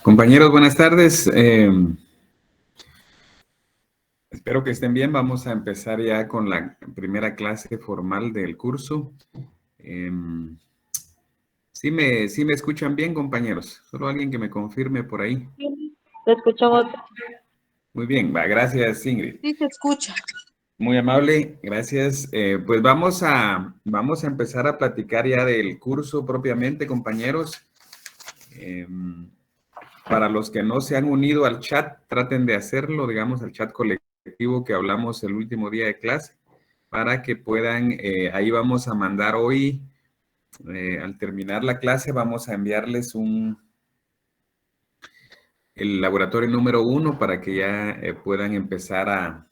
Compañeros, buenas tardes. Espero que estén bien. Vamos a empezar ya con la primera clase formal del curso. ¿Sí me escuchan bien, compañeros? Solo alguien que me confirme por ahí. Te escuchamos. Muy bien, gracias, Ingrid. Sí, se escucha. Muy amable, gracias. Pues vamos a empezar a platicar ya del curso propiamente, compañeros. Para los que no se han unido al chat, traten de hacerlo, digamos, al chat colectivo que hablamos el último día de clase, para que puedan, ahí vamos a mandar hoy, al terminar la clase, vamos a enviarles el laboratorio número 1 para que ya puedan empezar a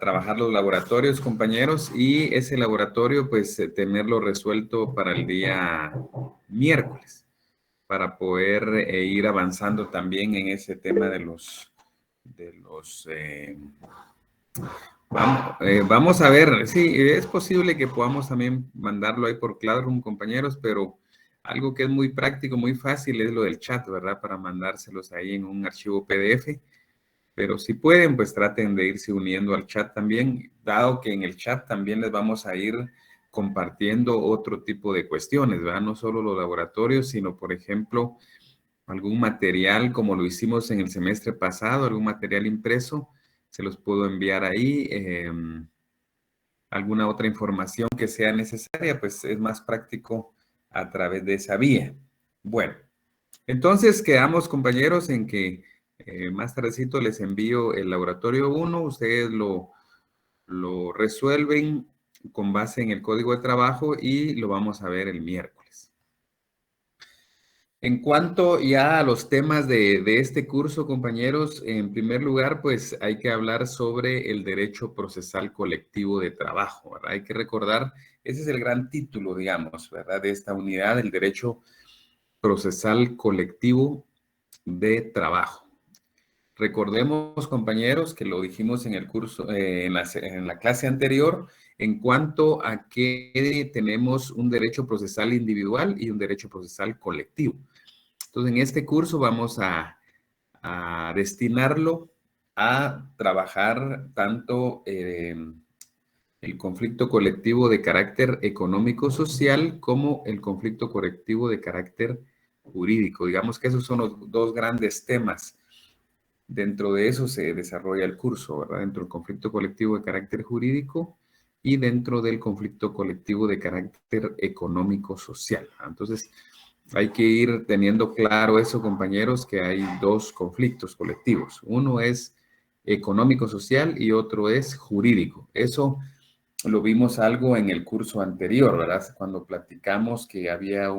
trabajar los laboratorios, compañeros, y ese laboratorio, pues, tenerlo resuelto para el día miércoles, para poder ir avanzando también en ese tema vamos a ver, sí, es posible que podamos también mandarlo ahí por Classroom, compañeros, pero algo que es muy práctico, muy fácil es lo del chat, ¿verdad? Para mandárselos ahí en un archivo PDF. Pero si pueden, pues traten de irse uniendo al chat también, dado que en el chat también les vamos a ir compartiendo otro tipo de cuestiones, ¿verdad? No solo los laboratorios, sino, por ejemplo, algún material como lo hicimos en el semestre pasado, algún material impreso, se los puedo enviar ahí. Alguna otra información que sea necesaria, pues es más práctico a través de esa vía. Bueno, entonces quedamos, compañeros, en que más tardecito les envío el laboratorio 1, ustedes lo resuelven con base en el código de trabajo y lo vamos a ver el miércoles. En cuanto ya a los temas de este curso, compañeros, en primer lugar, pues hay que hablar sobre el derecho procesal colectivo de trabajo, ¿verdad? Hay que recordar, ese es el gran título, digamos, ¿verdad? De esta unidad, el derecho procesal colectivo de trabajo. Recordemos, compañeros, que lo dijimos en el curso, en la clase anterior, en cuanto a que tenemos un derecho procesal individual y un derecho procesal colectivo. Entonces, en este curso vamos a destinarlo a trabajar tanto el conflicto colectivo de carácter económico-social como el conflicto colectivo de carácter jurídico. Digamos que esos son los dos grandes temas. Dentro de eso se desarrolla el curso, ¿verdad? Dentro del conflicto colectivo de carácter jurídico y dentro del conflicto colectivo de carácter económico-social. Entonces, hay que ir teniendo claro eso, compañeros, que hay dos conflictos colectivos. Uno es económico-social y otro es jurídico. Eso lo vimos algo en el curso anterior, ¿verdad? Cuando platicamos que había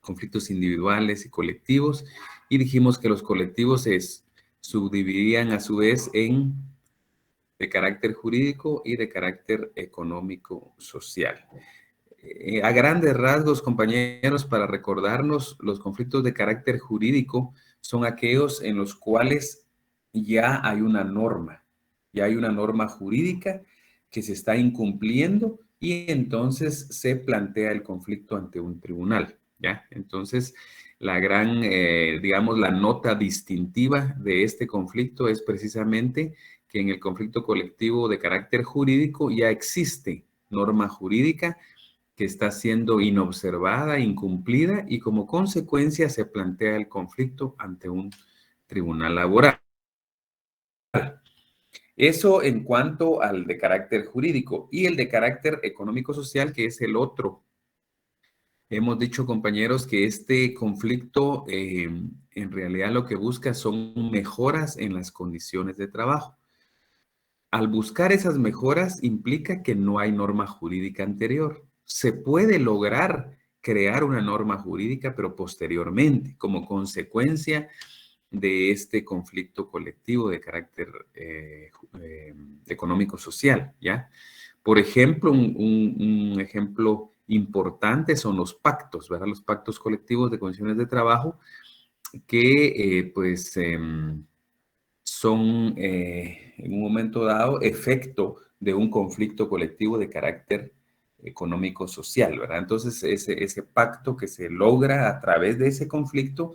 conflictos individuales y colectivos y dijimos que los colectivos se subdividían a su vez en de carácter jurídico y de carácter económico-social. A grandes rasgos, compañeros, para recordarnos, los conflictos de carácter jurídico son aquellos en los cuales ya hay una norma jurídica que se está incumpliendo y entonces se plantea el conflicto ante un tribunal, ¿ya? Entonces, la gran, digamos, la nota distintiva de este conflicto es precisamente que en el conflicto colectivo de carácter jurídico ya existe norma jurídica que está siendo inobservada, incumplida y como consecuencia se plantea el conflicto ante un tribunal laboral. Eso en cuanto al de carácter jurídico y el de carácter económico-social, que es el otro. Hemos dicho, compañeros, que este conflicto en realidad lo que busca son mejoras en las condiciones de trabajo. Al buscar esas mejoras implica que no hay norma jurídica anterior. Se puede lograr crear una norma jurídica, pero posteriormente, como consecuencia de este conflicto colectivo de carácter económico-social, ¿ya? Por ejemplo, un ejemplo importante son los pactos, ¿verdad? Los pactos colectivos de condiciones de trabajo que son en un momento dado efecto de un conflicto colectivo de carácter económico-social, ¿verdad? Entonces, ese pacto que se logra a través de ese conflicto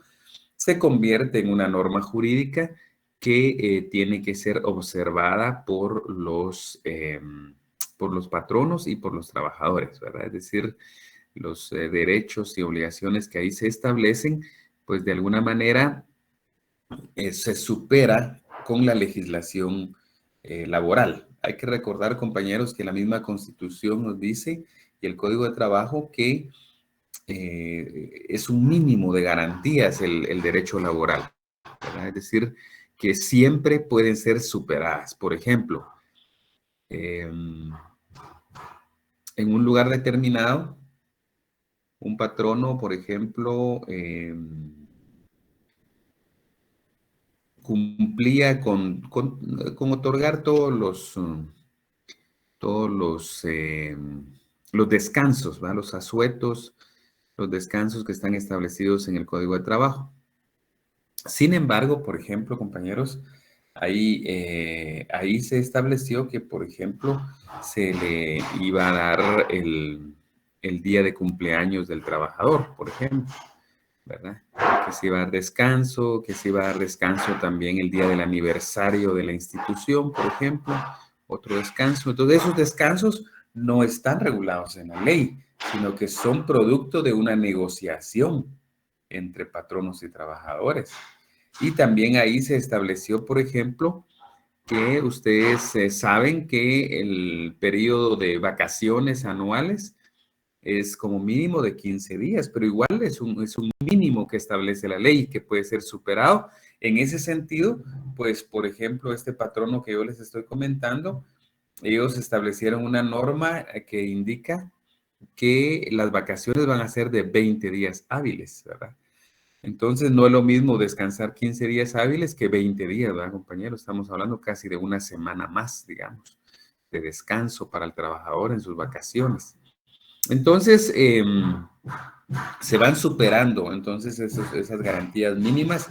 se convierte en una norma jurídica que tiene que ser observada por los patronos y por los trabajadores, ¿verdad? Es decir, los derechos y obligaciones que ahí se establecen, pues de alguna manera se supera con la legislación laboral. Hay que recordar, compañeros, que la misma Constitución nos dice y el Código de Trabajo que es un mínimo de garantías el derecho laboral, ¿verdad? Es decir, que siempre pueden ser superadas. Por ejemplo, en un lugar determinado, un patrono, por ejemplo, cumplía con otorgar los descansos, ¿verdad? Los asuetos, los descansos que están establecidos en el Código de Trabajo. Sin embargo, por ejemplo, compañeros, ahí se estableció que, por ejemplo, se le iba a dar el día de cumpleaños del trabajador, por ejemplo, ¿verdad? Que se iba a dar descanso, que se iba a dar descanso también el día del aniversario de la institución, por ejemplo, otro descanso. Entonces, esos descansos no están regulados en la ley, sino que son producto de una negociación entre patronos y trabajadores. Y también ahí se estableció, por ejemplo, que ustedes saben que el periodo de vacaciones anuales es como mínimo de 15 días, pero igual es un mínimo que establece la ley que puede ser superado. En ese sentido, pues, por ejemplo, este patrono que yo les estoy comentando, ellos establecieron una norma que indica que las vacaciones van a ser de 20 días hábiles, ¿verdad? Entonces, no es lo mismo descansar 15 días hábiles que 20 días, ¿verdad, compañero? Estamos hablando casi de una semana más, digamos, de descanso para el trabajador en sus vacaciones. Entonces, se van superando entonces esas garantías mínimas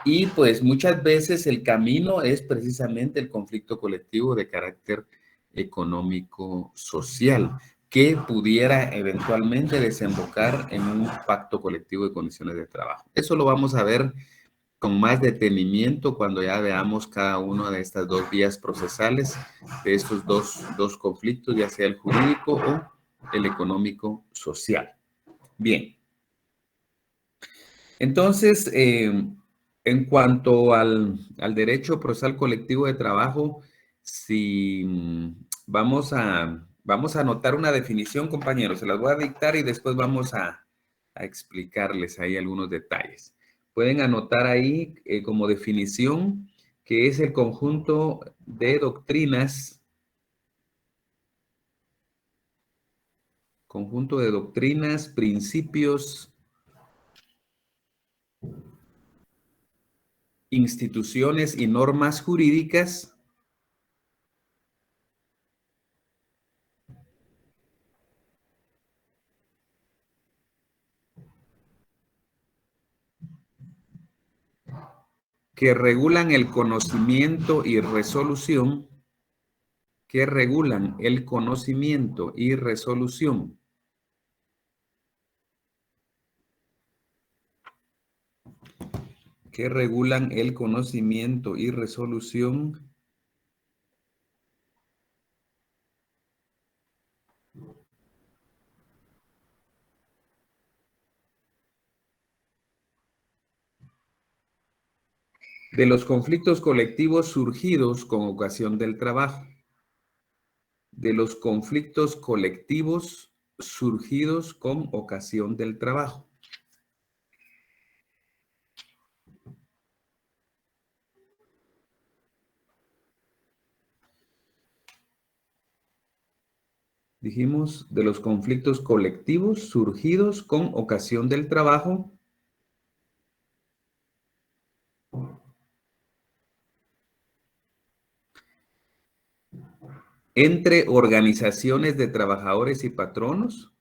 y pues muchas veces el camino es precisamente el conflicto colectivo de carácter económico-social que pudiera eventualmente desembocar en un pacto colectivo de condiciones de trabajo. Eso lo vamos a ver con más detenimiento cuando ya veamos cada una de estas dos vías procesales de estos dos conflictos, ya sea el jurídico o el económico-social. Bien, entonces, en cuanto al derecho procesal colectivo de trabajo, si vamos a anotar una definición, compañeros, se las voy a dictar y después vamos a explicarles ahí algunos detalles. Pueden anotar ahí como definición que es el conjunto de doctrinas, principios, instituciones y normas jurídicas que regulan el conocimiento y resolución, que regulan el conocimiento y resolución que regulan el conocimiento y resolución de los conflictos colectivos surgidos con ocasión del trabajo, de los conflictos colectivos surgidos con ocasión del trabajo. Dijimos de los conflictos colectivos surgidos con ocasión del trabajo entre organizaciones de trabajadores y patronos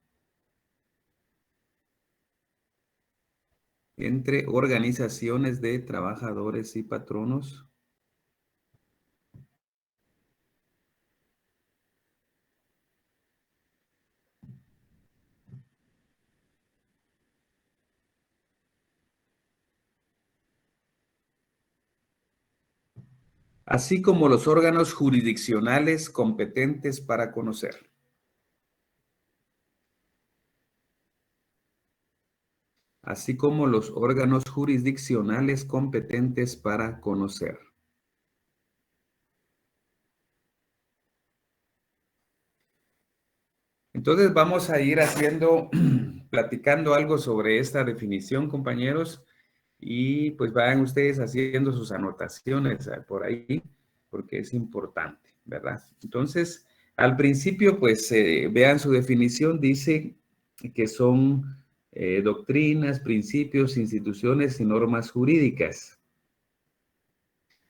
entre organizaciones de trabajadores y patronos, así como los órganos jurisdiccionales competentes para conocer. Así como los órganos jurisdiccionales competentes para conocer. Entonces vamos a ir haciendo, platicando algo sobre esta definición, compañeros, y pues vayan ustedes haciendo sus anotaciones por ahí, porque es importante, ¿verdad? Entonces, al principio, pues vean su definición, dice que son doctrinas, principios, instituciones y normas jurídicas.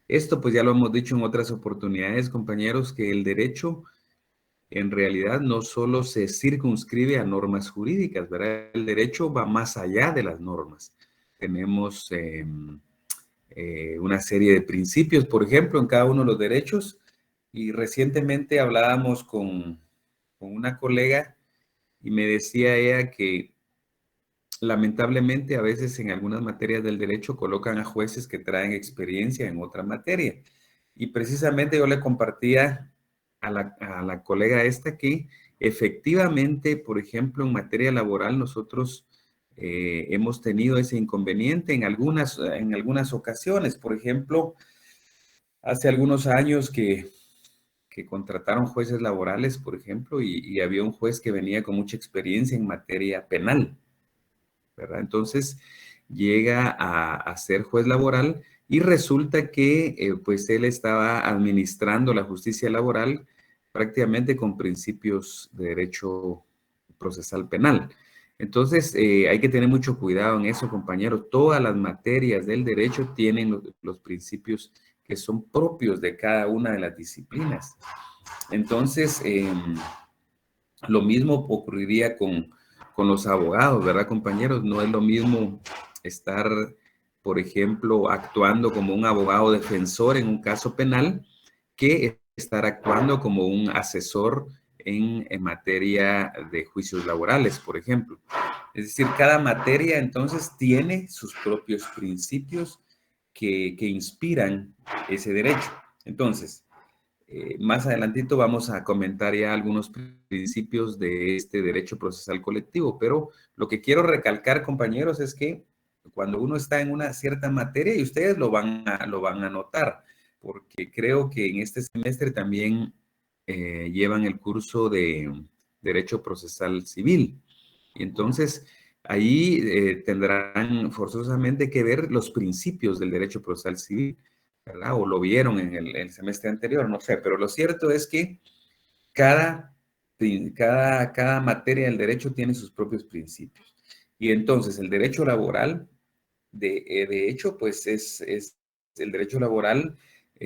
Esto pues ya lo hemos dicho en otras oportunidades, compañeros, que el derecho en realidad no solo se circunscribe a normas jurídicas, ¿verdad? El derecho va más allá de las normas. Tenemos una serie de principios, por ejemplo, en cada uno de los derechos. Y recientemente hablábamos con una colega y me decía ella que lamentablemente a veces en algunas materias del derecho colocan a jueces que traen experiencia en otra materia. Y precisamente yo le compartía a la colega esta que efectivamente, por ejemplo, en materia laboral nosotros hemos tenido ese inconveniente en algunas ocasiones. Por ejemplo, hace algunos años que contrataron jueces laborales, por ejemplo, y había un juez que venía con mucha experiencia en materia penal, ¿verdad? Entonces llega a ser juez laboral y resulta que pues él estaba administrando la justicia laboral prácticamente con principios de derecho procesal penal. Entonces hay que tener mucho cuidado en eso, compañeros. Todas las materias del derecho tienen los principios que son propios de cada una de las disciplinas. Entonces, lo mismo ocurriría con los abogados, ¿verdad, compañeros? No es lo mismo estar, por ejemplo, actuando como un abogado defensor en un caso penal que estar actuando como un asesor en materia de juicios laborales, por ejemplo. Es decir, cada materia entonces tiene sus propios principios que inspiran ese derecho. Entonces, más adelantito vamos a comentar ya algunos principios de este derecho procesal colectivo, pero lo que quiero recalcar, compañeros, es que cuando uno está en una cierta materia, y ustedes lo van a notar, porque creo que en este semestre también llevan el curso de Derecho Procesal Civil. Y entonces, ahí tendrán forzosamente que ver los principios del derecho procesal civil, ¿verdad? O lo vieron en el semestre anterior, no sé, pero lo cierto es que cada, cada materia del derecho tiene sus propios principios. Y entonces el derecho laboral, de hecho, pues es el derecho laboral,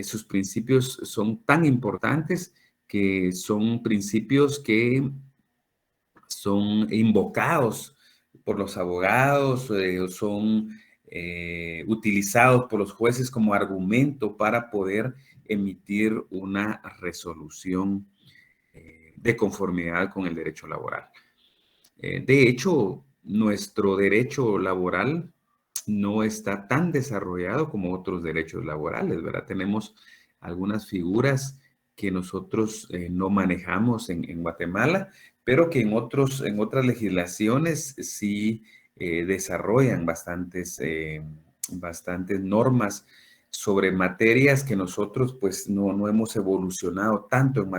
sus principios son tan importantes que son principios que son invocados por los abogados, son utilizados por los jueces como argumento para poder emitir una resolución de conformidad con el derecho laboral. De hecho, nuestro derecho laboral no está tan desarrollado como otros derechos laborales, ¿verdad? Tenemos algunas figuras que nosotros no manejamos en Guatemala, pero que en otras legislaciones sí desarrollan bastantes normas sobre materias que nosotros pues no hemos evolucionado tanto en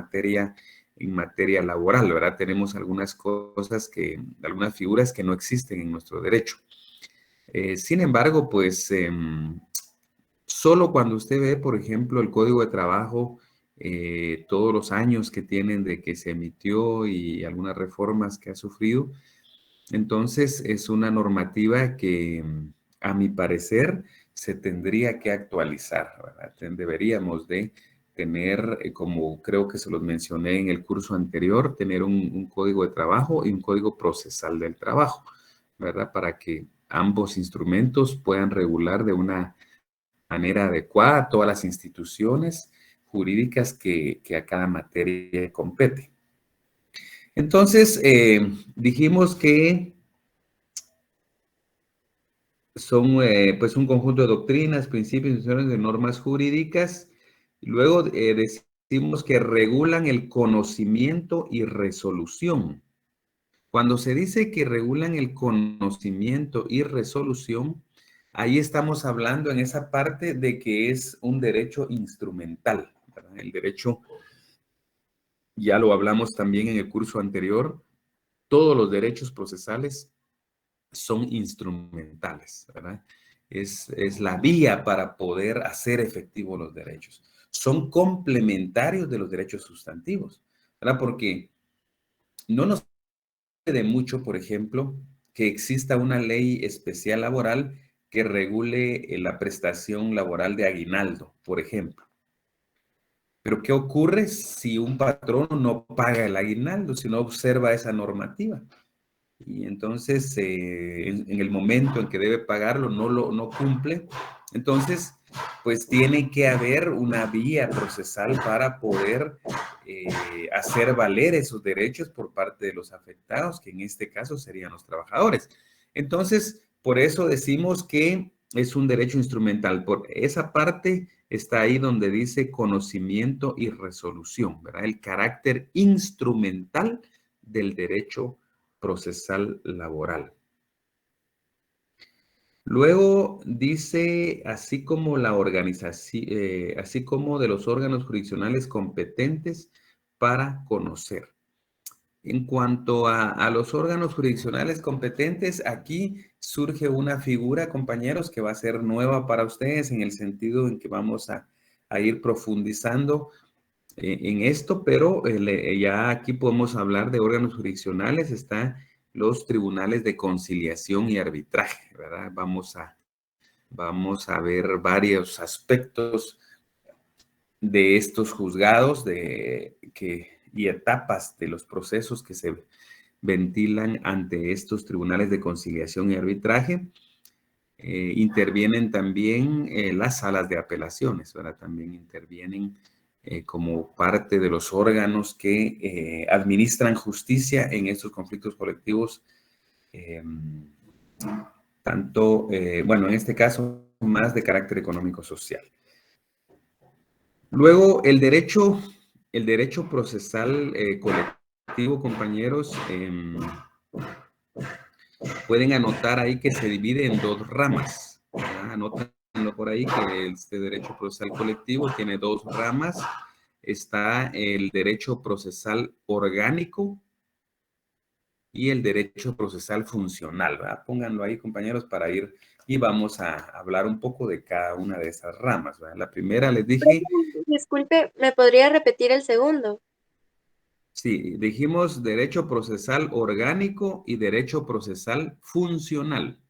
materia laboral, ¿verdad? Tenemos algunas cosas algunas figuras que no existen en nuestro derecho. Sin embargo, pues solo cuando usted ve, por ejemplo, el Código de Trabajo, todos los años que tienen de que se emitió y algunas reformas que ha sufrido, entonces es una normativa que, a mi parecer, se tendría que actualizar, ¿verdad? Deberíamos de tener, como creo que se los mencioné en el curso anterior, tener un código de trabajo y un código procesal del trabajo, ¿verdad? Para que ambos instrumentos puedan regular de una manera adecuada a todas las instituciones jurídicas que a cada materia compete. Entonces, dijimos que son pues un conjunto de doctrinas, principios, instituciones de normas jurídicas. Luego decimos que regulan el conocimiento y resolución. Cuando se dice que regulan el conocimiento y resolución, ahí estamos hablando en esa parte de que es un derecho instrumental, ¿verdad? El derecho, ya lo hablamos también en el curso anterior, todos los derechos procesales son instrumentales, ¿verdad? Es la vía para poder hacer efectivos los derechos. Son complementarios de los derechos sustantivos, ¿verdad? Porque no nos de mucho, por ejemplo, que exista una ley especial laboral que regule la prestación laboral de aguinaldo, por ejemplo. Pero ¿qué ocurre si un patrón no paga el aguinaldo, si no observa esa normativa? Y entonces, en el momento en que debe pagarlo, no cumple. Entonces, pues tiene que haber una vía procesal para poder hacer valer esos derechos por parte de los afectados, que en este caso serían los trabajadores. Entonces, por eso decimos que es un derecho instrumental. Por esa parte está ahí donde dice conocimiento y resolución, ¿verdad? El carácter instrumental del derecho procesal laboral. Luego dice, así como la organización, así como de los órganos jurisdiccionales competentes para conocer. En cuanto a los órganos jurisdiccionales competentes, aquí surge una figura, compañeros, que va a ser nueva para ustedes en el sentido en que vamos a ir profundizando en esto, pero ya aquí podemos hablar de órganos jurisdiccionales, están los tribunales de conciliación y arbitraje, ¿verdad? Vamos a ver varios aspectos de estos juzgados y etapas de los procesos que se ventilan ante estos tribunales de conciliación y arbitraje. Intervienen también las salas de apelaciones, ¿verdad? También intervienen como parte de los órganos que administran justicia en estos conflictos colectivos, bueno, en este caso, más de carácter económico-social. Luego, el derecho procesal colectivo, compañeros, pueden anotar ahí que se divide en dos ramas, ¿verdad? Anótenlo por ahí que este derecho procesal colectivo tiene dos ramas. Está el derecho procesal orgánico y el derecho procesal funcional, ¿verdad? Pónganlo ahí, compañeros, para ir y vamos a hablar un poco de cada una de esas ramas, ¿verdad? La primera les dije... Disculpe, ¿me podría repetir el segundo? Sí, dijimos derecho procesal orgánico y derecho procesal funcional.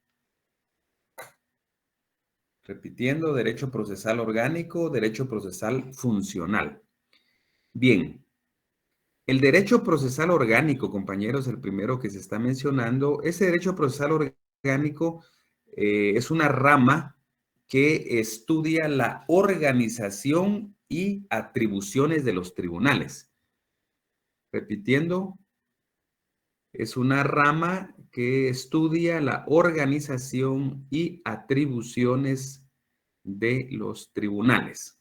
Repitiendo, derecho procesal orgánico, derecho procesal funcional. Bien, el derecho procesal orgánico, compañeros, el primero que se está mencionando, ese derecho procesal orgánico es una rama que estudia la organización y atribuciones de los tribunales. Repitiendo, es una rama que estudia la organización y atribuciones de los tribunales.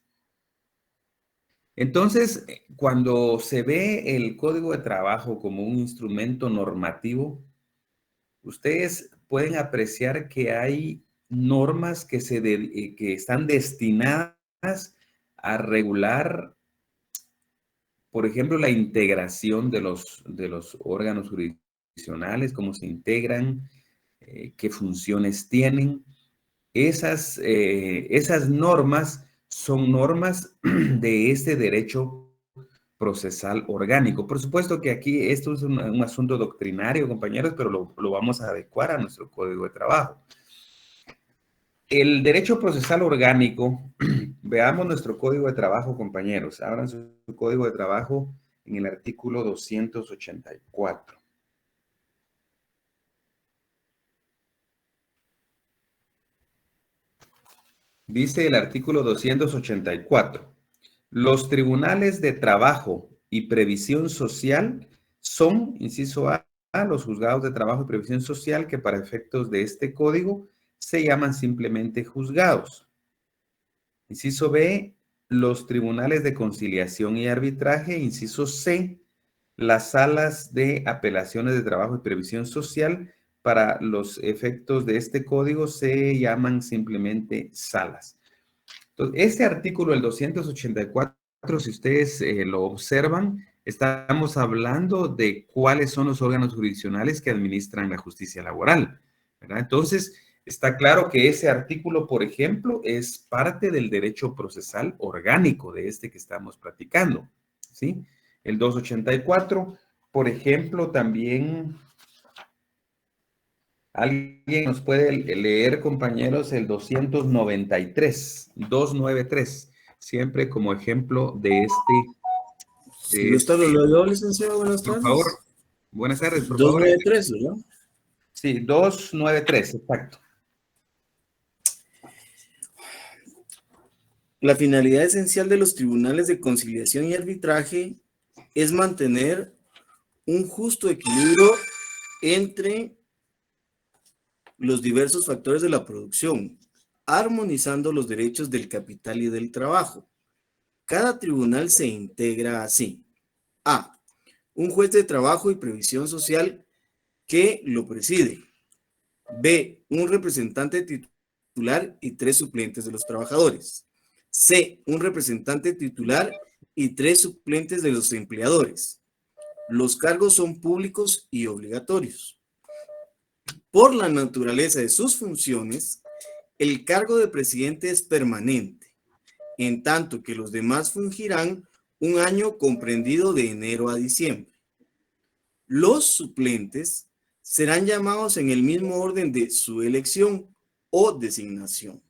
Entonces, cuando se ve el Código de Trabajo como un instrumento normativo, ustedes pueden apreciar que hay normas que están destinadas a regular, por ejemplo, la integración de los órganos jurisdiccionales, cómo se integran, qué funciones tienen. Esas normas son normas de este derecho procesal orgánico. Por supuesto que aquí esto es un asunto doctrinario, compañeros, pero lo vamos a adecuar a nuestro Código de Trabajo. El derecho procesal orgánico, veamos nuestro Código de Trabajo, compañeros. Abran su Código de Trabajo en el artículo 284. Dice el artículo 284. Los tribunales de trabajo y previsión social son, inciso A, los juzgados de trabajo y previsión social que para efectos de este código se llaman simplemente juzgados. Inciso B, los tribunales de conciliación y arbitraje. Inciso C, las salas de apelaciones de trabajo y previsión social para los efectos de este código se llaman simplemente salas. Entonces, este artículo, el 284, si ustedes lo observan, estamos hablando de cuáles son los órganos jurisdiccionales que administran la justicia laboral, ¿verdad? Entonces, está claro que ese artículo, por ejemplo, es parte del derecho procesal orgánico de este que estamos platicando, ¿sí? El 284, por ejemplo, también alguien nos puede leer, compañeros, el 293, siempre como ejemplo de Si gusta, lo leo yo, licenciado. Buenas por favor. tardes. Buenas tardes, por favor. 293, ¿verdad? Sí, 293, exacto. La finalidad esencial de los tribunales de conciliación y arbitraje es mantener un justo equilibrio entre los diversos factores de la producción, armonizando los derechos del capital y del trabajo. Cada tribunal se integra así. A. Un juez de trabajo y previsión social que lo preside. B. Un representante titular y 3 suplentes de los trabajadores. C. Un representante titular y 3 suplentes de los empleadores. Los cargos son públicos y obligatorios. Por la naturaleza de sus funciones, el cargo de presidente es permanente, en tanto que los demás fungirán un año comprendido de enero a diciembre. Los suplentes serán llamados en el mismo orden de su elección o designación.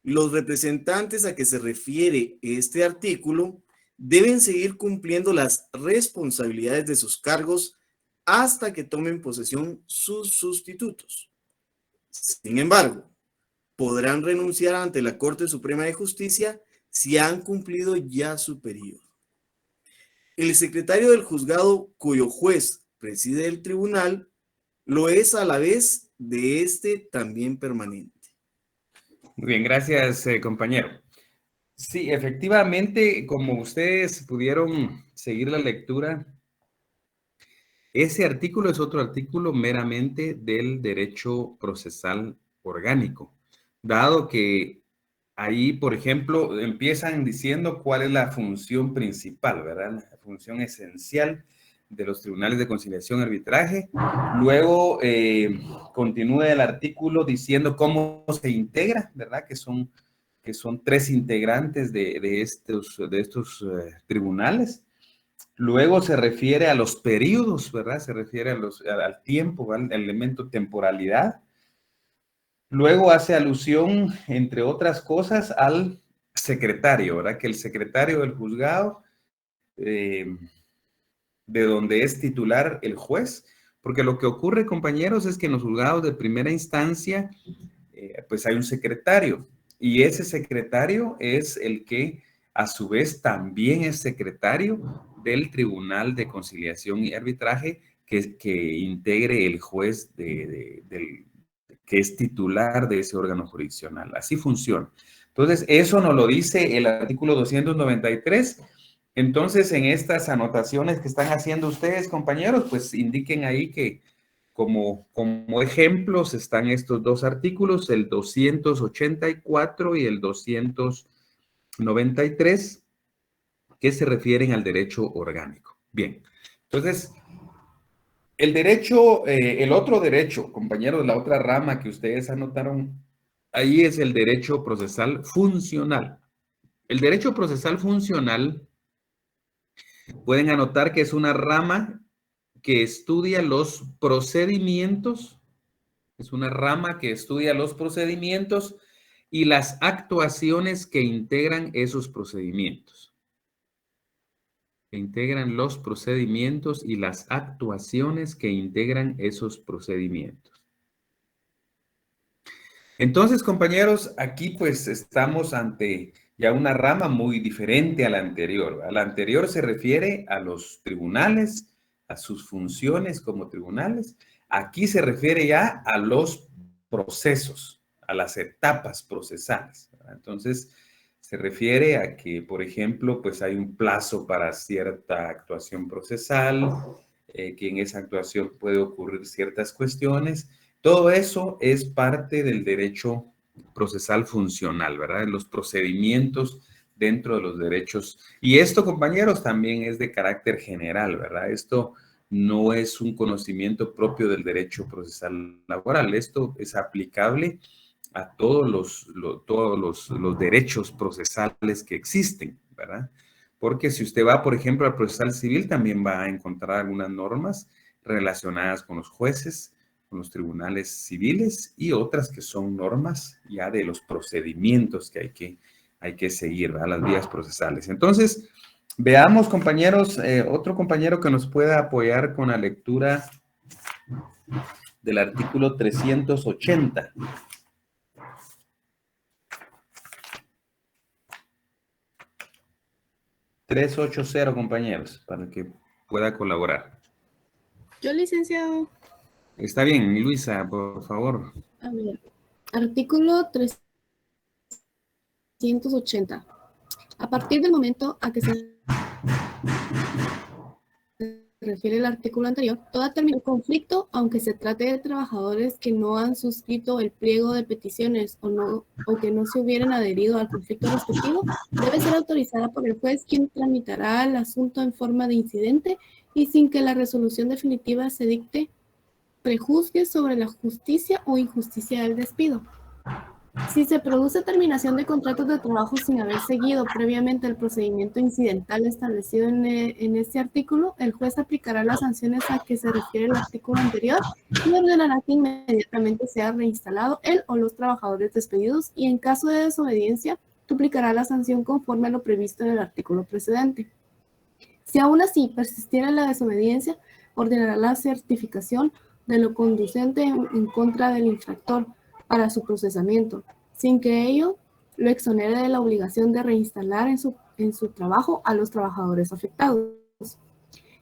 Los representantes a que se refiere este artículo deben seguir cumpliendo las responsabilidades de sus cargos hasta que tomen posesión sus sustitutos. Sin embargo, podrán renunciar ante la Corte Suprema de Justicia si han cumplido ya su periodo. El secretario del juzgado cuyo juez preside el tribunal lo es a la vez de este también permanente. Muy bien, gracias, compañero. Sí, efectivamente, como ustedes pudieron seguir la lectura, ese artículo es otro artículo meramente del derecho procesal orgánico, dado que ahí, por ejemplo, empiezan diciendo cuál es la función principal, ¿verdad? La función esencial de los tribunales de conciliación y arbitraje. Luego continúa el artículo diciendo cómo se integra, ¿verdad? Que son 3 integrantes de estos tribunales. Luego se refiere a los periodos, ¿verdad? Se refiere al tiempo, al elemento temporalidad. Luego hace alusión, entre otras cosas, al secretario, ¿verdad? Que el secretario del juzgado, de donde es titular el juez, porque lo que ocurre, compañeros, es que en los juzgados de primera instancia, pues hay un secretario, y ese secretario es el que a su vez también es secretario del Tribunal de Conciliación y Arbitraje que integre el juez que es titular de ese órgano jurisdiccional. Así funciona. Entonces, eso nos lo dice el artículo 293. Entonces, en estas anotaciones que están haciendo ustedes, compañeros, pues indiquen ahí que como ejemplos están estos 2 artículos, el 284 y el 293, que se refieren al derecho orgánico. Bien, entonces, el otro derecho, compañeros, la otra rama que ustedes anotaron, ahí es el derecho procesal funcional. El derecho procesal funcional, pueden anotar que es una rama que estudia los procedimientos, es una rama que estudia los procedimientos y las actuaciones que integran esos procedimientos. Que integran los procedimientos y las actuaciones que integran esos procedimientos. Entonces, compañeros, aquí pues estamos ante ya una rama muy diferente a la anterior. A la anterior se refiere a los tribunales, a sus funciones como tribunales. Aquí se refiere ya a los procesos, a las etapas procesales, ¿verdad? Entonces, se refiere a que, por ejemplo, pues hay un plazo para cierta actuación procesal, que en esa actuación puede ocurrir ciertas cuestiones. Todo eso es parte del derecho procesal funcional, ¿verdad? Los procedimientos dentro de los derechos. Y esto, compañeros, también es de carácter general, ¿verdad? Esto no es un conocimiento propio del derecho procesal laboral. Esto es aplicable a todos los derechos procesales que existen, ¿verdad? Porque si usted va, por ejemplo, al procesal civil, también va a encontrar algunas normas relacionadas con los jueces, con los tribunales civiles y otras que son normas ya de los procedimientos que hay que seguir, ¿verdad? Las vías procesales. Entonces, veamos, compañeros, otro compañero que nos pueda apoyar con la lectura del artículo 380. 380, compañeros, para que pueda colaborar. Yo, licenciado. Está bien, Luisa, por favor. A ver, artículo 380. A partir del momento a que se refiere el artículo anterior, toda terminación de conflicto, aunque se trate de trabajadores que no han suscrito el pliego de peticiones o que no se hubieran adherido al conflicto respectivo, debe ser autorizada por el juez, quien tramitará el asunto en forma de incidente y sin que la resolución definitiva se dicte prejuzgue sobre la justicia o injusticia del despido. Si se produce terminación de contratos de trabajo sin haber seguido previamente el procedimiento incidental establecido en este artículo, el juez aplicará las sanciones a que se refiere el artículo anterior y ordenará que inmediatamente sea reinstalado él o los trabajadores despedidos, y en caso de desobediencia, duplicará la sanción conforme a lo previsto en el artículo precedente. Si aún así persistiera la desobediencia, ordenará la certificación de lo conducente en contra del infractor para su procesamiento, sin que ello lo exonere de la obligación de reinstalar en su trabajo a los trabajadores afectados.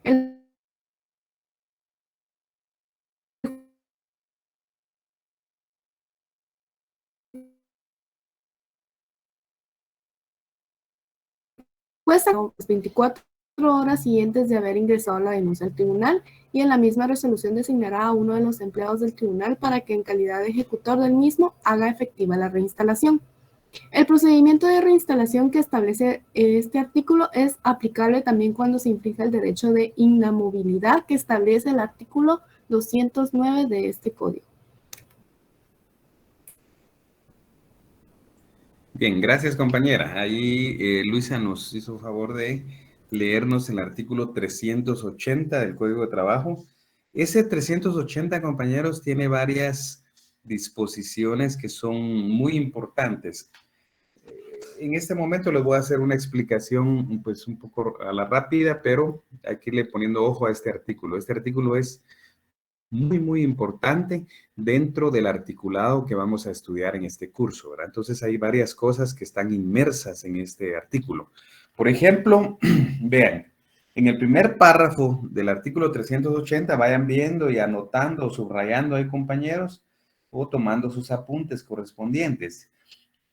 El juez a las 24 horas siguientes de haber ingresado la denuncia al tribunal, y en la misma resolución designará a uno de los empleados del tribunal para que, en calidad de ejecutor del mismo, haga efectiva la reinstalación. El procedimiento de reinstalación que establece este artículo es aplicable también cuando se infringe el derecho de inamovilidad que establece el artículo 209 de este código. Bien, gracias, compañera. Ahí Luisa nos hizo favor de leernos el artículo 380 del Código de Trabajo. Ese 380, compañeros, tiene varias disposiciones que son muy importantes. En este momento les voy a hacer una explicación pues un poco a la rápida, pero hay que irle poniendo ojo a este artículo. Este artículo es muy, muy importante dentro del articulado que vamos a estudiar en este curso, ¿verdad? Entonces hay varias cosas que están inmersas en este artículo. Por ejemplo, vean, en el primer párrafo del artículo 380, vayan viendo y anotando o subrayando ahí, compañeros, o tomando sus apuntes correspondientes.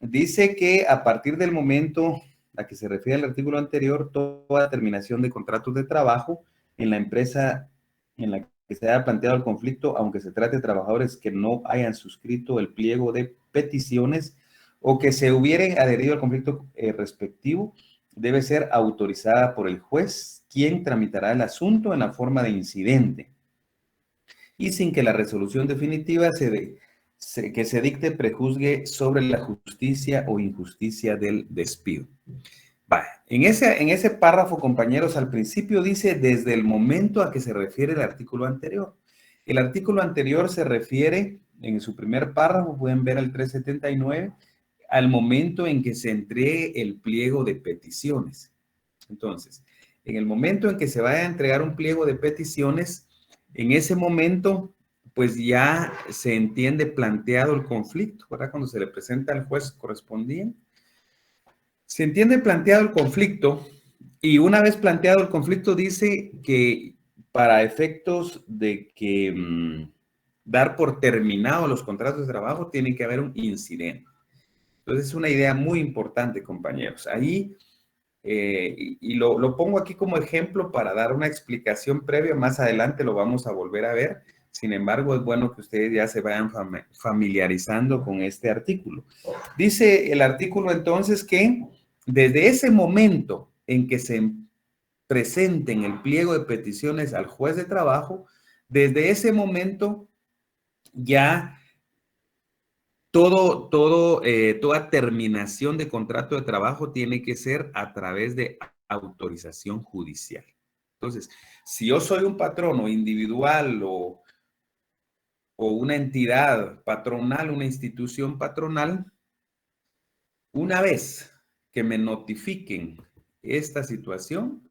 Dice que a partir del momento a que se refiere al artículo anterior, toda terminación de contratos de trabajo en la empresa en la que se haya planteado el conflicto, aunque se trate de trabajadores que no hayan suscrito el pliego de peticiones o que se hubieran adherido al conflicto respectivo, debe ser autorizada por el juez, quien tramitará el asunto en la forma de incidente y sin que la resolución definitiva que se dicte prejuzgue sobre la justicia o injusticia del despido. En ese párrafo, compañeros, al principio dice desde el momento a que se refiere el artículo anterior. El artículo anterior se refiere, en su primer párrafo, pueden ver el 379, al momento en que se entregue el pliego de peticiones. Entonces, en el momento en que se vaya a entregar un pliego de peticiones, en ese momento pues ya se entiende planteado el conflicto, ¿verdad? Cuando se le presenta al juez correspondiente. Se entiende planteado el conflicto y una vez planteado el conflicto dice que para efectos de que dar por terminado los contratos de trabajo tiene que haber un incidente. Entonces es una idea muy importante, compañeros. Ahí, y lo pongo aquí como ejemplo para dar una explicación previa, más adelante lo vamos a volver a ver. Sin embargo, es bueno que ustedes ya se vayan familiarizando con este artículo. Dice el artículo entonces que desde ese momento en que se presenten el pliego de peticiones al juez de trabajo, desde ese momento ya toda terminación de contrato de trabajo tiene que ser a través de autorización judicial. Entonces, si yo soy un patrono individual o una entidad patronal, una institución patronal, una vez que me notifiquen esta situación,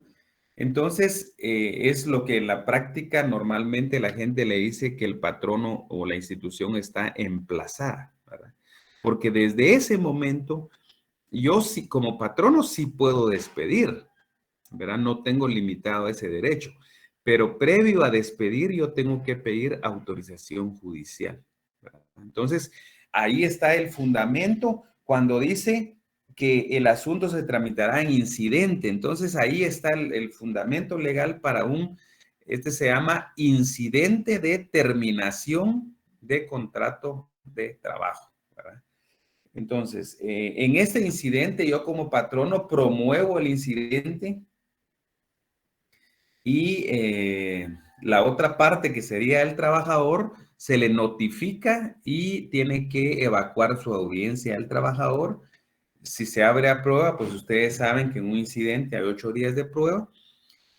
entonces es lo que en la práctica normalmente la gente le dice que el patrono o la institución está emplazada, ¿verdad? Porque desde ese momento yo sí, como patrono sí puedo despedir, ¿verdad? No tengo limitado ese derecho, pero previo a despedir yo tengo que pedir autorización judicial, ¿verdad? Entonces ahí está el fundamento cuando dice que el asunto se tramitará en incidente. Entonces ahí está el fundamento legal para este se llama incidente de terminación de contrato de trabajo, ¿verdad? Entonces, en este incidente yo como patrono promuevo el incidente y la otra parte que sería el trabajador se le notifica y tiene que evacuar su audiencia al trabajador. Si se abre a prueba, pues ustedes saben que en un incidente hay 8 días de prueba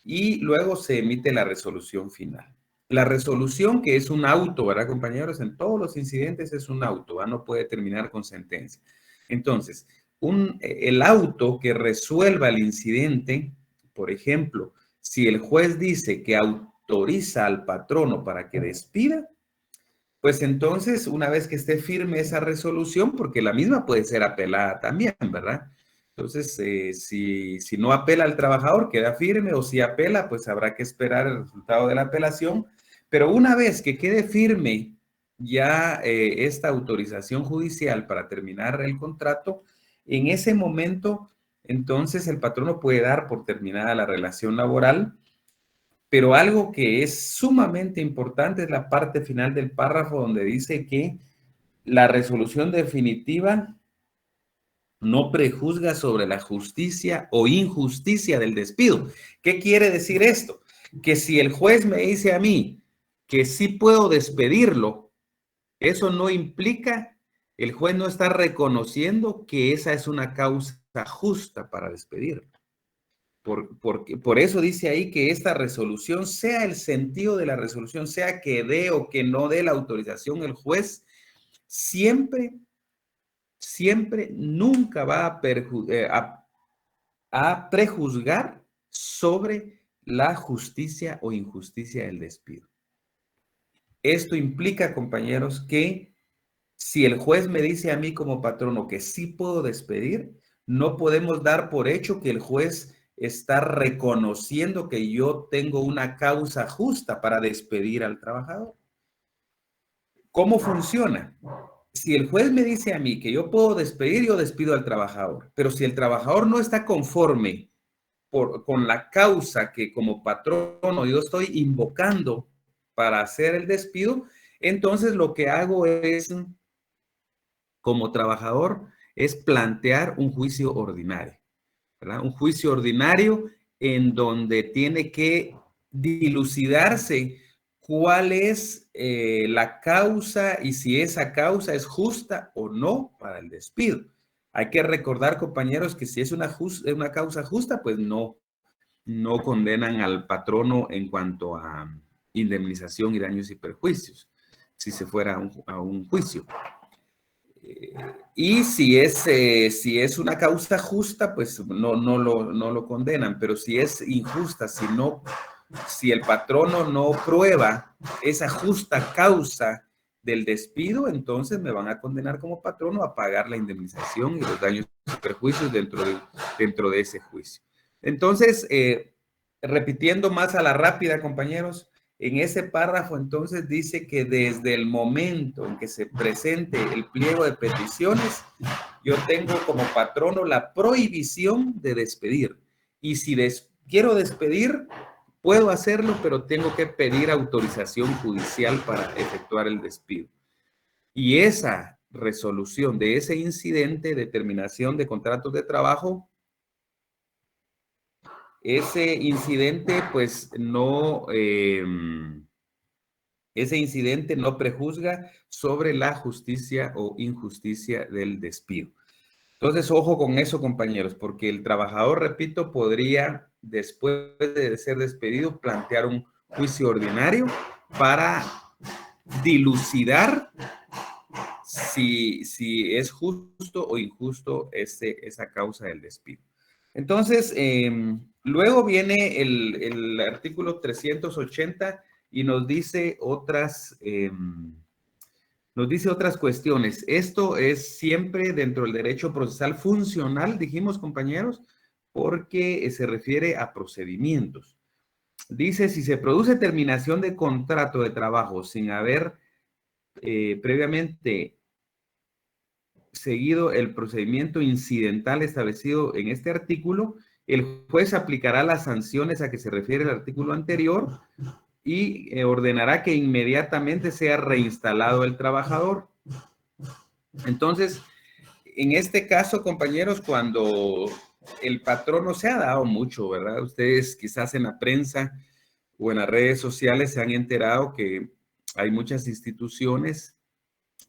y luego se emite la resolución final. La resolución, que es un auto, ¿verdad, compañeros? En todos los incidentes es un auto, ¿verdad? No puede terminar con sentencia. Entonces, el auto que resuelva el incidente, por ejemplo, si el juez dice que autoriza al patrono para que despida, pues entonces, una vez que esté firme esa resolución, porque la misma puede ser apelada también, ¿verdad? Entonces, si no apela al trabajador, queda firme, o si apela, pues habrá que esperar el resultado de la apelación. Pero una vez que quede firme ya esta autorización judicial para terminar el contrato, en ese momento, entonces el patrono puede dar por terminada la relación laboral. Pero algo que es sumamente importante es la parte final del párrafo donde dice que la resolución definitiva no prejuzga sobre la justicia o injusticia del despido. ¿Qué quiere decir esto? Que si el juez me dice a mí que sí puedo despedirlo, eso no implica, el juez no está reconociendo que esa es una causa justa para despedirlo. Por eso dice ahí que esta resolución, sea el sentido de la resolución, sea que dé o que no dé la autorización el juez, siempre nunca va a prejuzgar sobre la justicia o injusticia del despido. Esto implica, compañeros, que si el juez me dice a mí como patrono que sí puedo despedir, no podemos dar por hecho que el juez está reconociendo que yo tengo una causa justa para despedir al trabajador. ¿Cómo funciona? Si el juez me dice a mí que yo puedo despedir, yo despido al trabajador. Pero si el trabajador no está conforme con la causa que como patrono yo estoy invocando para hacer el despido, entonces lo que hago es, como trabajador, es plantear un juicio ordinario, ¿verdad? Un juicio ordinario en donde tiene que dilucidarse cuál es la causa y si esa causa es justa o no para el despido. Hay que recordar, compañeros, que si es una causa justa, pues no condenan al patrono en cuanto a indemnización y daños y perjuicios, si se fuera a un juicio. Y si es una causa justa, pues no lo condenan, pero si es injusta, si no si el patrono no prueba esa justa causa del despido, entonces me van a condenar como patrono a pagar la indemnización y los daños y perjuicios dentro de ese juicio. Entonces, repitiendo más a la rápida, compañeros, en ese párrafo entonces dice que desde el momento en que se presente el pliego de peticiones, yo tengo como patrono la prohibición de despedir. Y si quiero despedir, puedo hacerlo, pero tengo que pedir autorización judicial para efectuar el despido. Y esa resolución de ese incidente de terminación de contratos de trabajo, ese incidente pues no, ese incidente no prejuzga sobre la justicia o injusticia del despido. Entonces, ojo con eso, compañeros, porque el trabajador, repito, podría, después de ser despedido, plantear un juicio ordinario para dilucidar si es justo o injusto esa causa del despido. Entonces, luego viene el artículo 380 y nos dice otras cuestiones. Esto es siempre dentro del derecho procesal funcional, dijimos, compañeros, porque se refiere a procedimientos. Dice, si se produce terminación de contrato de trabajo sin haber previamente seguido el procedimiento incidental establecido en este artículo, el juez aplicará las sanciones a que se refiere el artículo anterior y ordenará que inmediatamente sea reinstalado el trabajador. Entonces, en este caso, compañeros, cuando el patrono se ha dado mucho, ¿verdad? Ustedes quizás en la prensa o en las redes sociales se han enterado que hay muchas instituciones.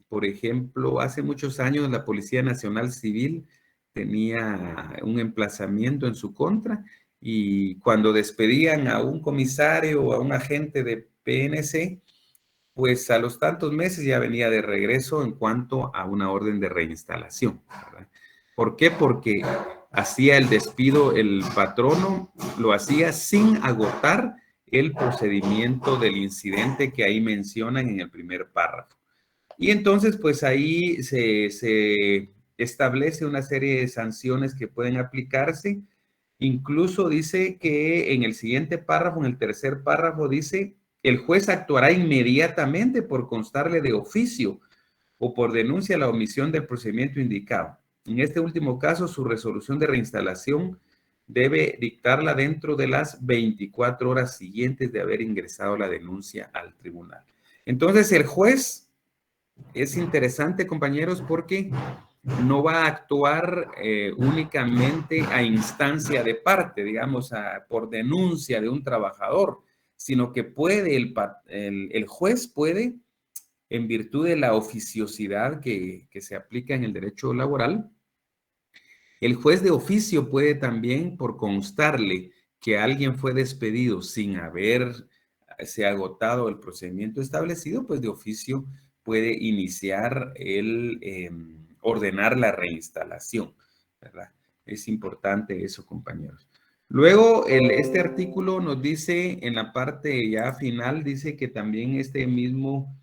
Por ejemplo, hace muchos años la Policía Nacional Civil tenía un emplazamiento en su contra y cuando despedían a un comisario o a un agente de PNC, pues a los tantos meses ya venía de regreso en cuanto a una orden de reinstalación, ¿verdad? ¿Por qué? Porque hacía el despido el patrono, lo hacía sin agotar el procedimiento del incidente que ahí mencionan en el primer párrafo. Y entonces, pues ahí se establece una serie de sanciones que pueden aplicarse. Incluso dice que en el siguiente párrafo, en el tercer párrafo, dice, el juez actuará inmediatamente por constarle de oficio o por denuncia la omisión del procedimiento indicado. En este último caso, su resolución de reinstalación debe dictarla dentro de las 24 horas siguientes de haber ingresado la denuncia al tribunal. Entonces, el juez es interesante, compañeros, porque no va a actuar únicamente a instancia de parte, digamos, por denuncia de un trabajador, sino que puede, el juez puede, en virtud de la oficiosidad que se aplica en el derecho laboral, el juez de oficio puede también, por constarle que alguien fue despedido sin haberse agotado el procedimiento establecido, pues de oficio puede iniciar ordenar la reinstalación, ¿verdad? Es importante eso, compañeros. Luego, este artículo nos dice, en la parte ya final, dice que también este mismo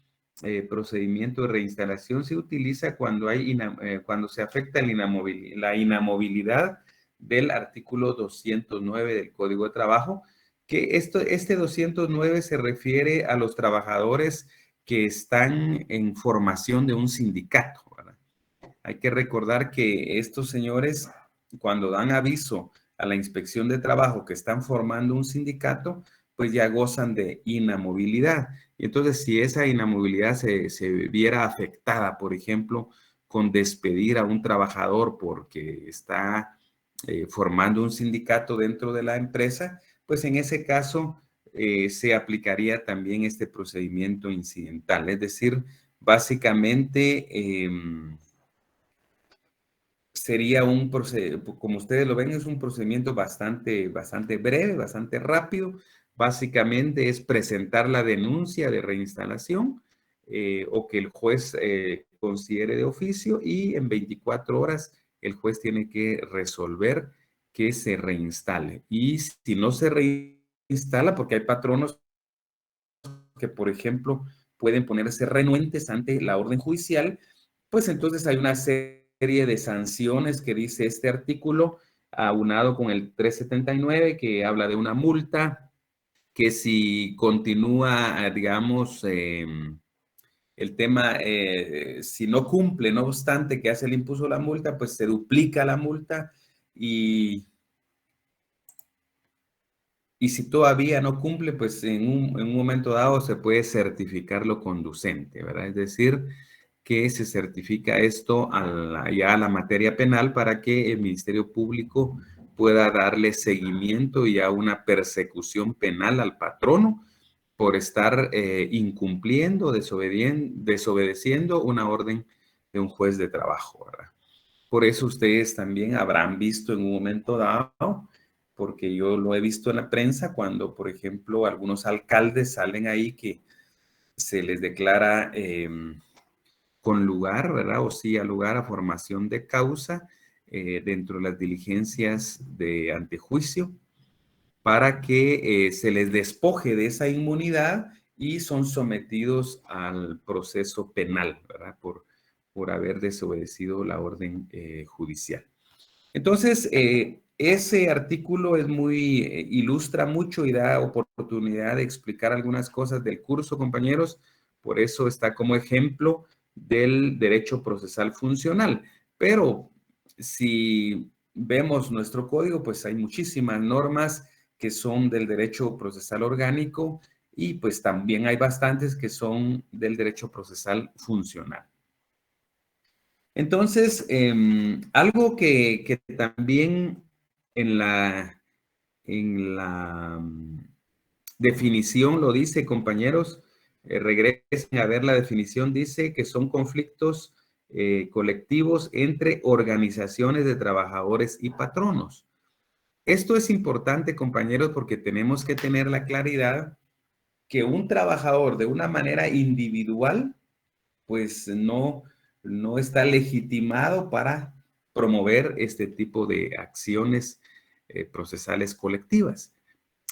procedimiento de reinstalación se utiliza cuando se afecta la inamovilidad del artículo 209 del Código de Trabajo, que este 209 se refiere a los trabajadores que están en formación de un sindicato, ¿verdad? Hay que recordar que estos señores, cuando dan aviso a la inspección de trabajo que están formando un sindicato, pues ya gozan de inamovilidad. Y entonces, si esa inamovilidad se viera afectada, por ejemplo, con despedir a un trabajador porque está formando un sindicato dentro de la empresa, pues en ese caso se aplicaría también este procedimiento incidental. Es decir, básicamente sería un procedimiento, como ustedes lo ven, es un procedimiento bastante breve, bastante rápido. Básicamente es presentar la denuncia de reinstalación o que el juez considere de oficio y en 24 horas el juez tiene que resolver que se reinstale. Y si no se instala, porque hay patronos que, por ejemplo, pueden ponerse renuentes ante la orden judicial, pues entonces hay una serie de sanciones que dice este artículo, aunado con el 379, que habla de una multa, que si continúa, digamos, el tema, si no cumple, no obstante que hace el impuso la multa, pues se duplica la multa y si todavía no cumple, pues en un momento dado se puede certificar lo conducente, ¿verdad? Es decir, que se certifica esto ya a la materia penal para que el Ministerio Público pueda darle seguimiento y a una persecución penal al patrono por estar incumpliendo, desobedeciendo una orden de un juez de trabajo, ¿verdad? Por eso ustedes también habrán visto en un momento dado, porque yo lo he visto en la prensa, cuando, por ejemplo, algunos alcaldes salen ahí que se les declara con lugar, ¿verdad? O sí, a lugar a formación de causa dentro de las diligencias de antejuicio para que se les despoje de esa inmunidad y son sometidos al proceso penal, ¿verdad? Por haber desobedecido la orden judicial. Entonces, ese artículo es muy, ilustra mucho y da oportunidad de explicar algunas cosas del curso, compañeros. Por eso está como ejemplo del derecho procesal funcional. Pero si vemos nuestro código, pues hay muchísimas normas que son del derecho procesal orgánico y pues también hay bastantes que son del derecho procesal funcional. Entonces, algo que también en la definición lo dice, compañeros, regresen a ver la definición, dice que son conflictos colectivos entre organizaciones de trabajadores y patronos. Esto es importante, compañeros, porque tenemos que tener la claridad que un trabajador de una manera individual, pues no está legitimado para promover este tipo de acciones procesales colectivas,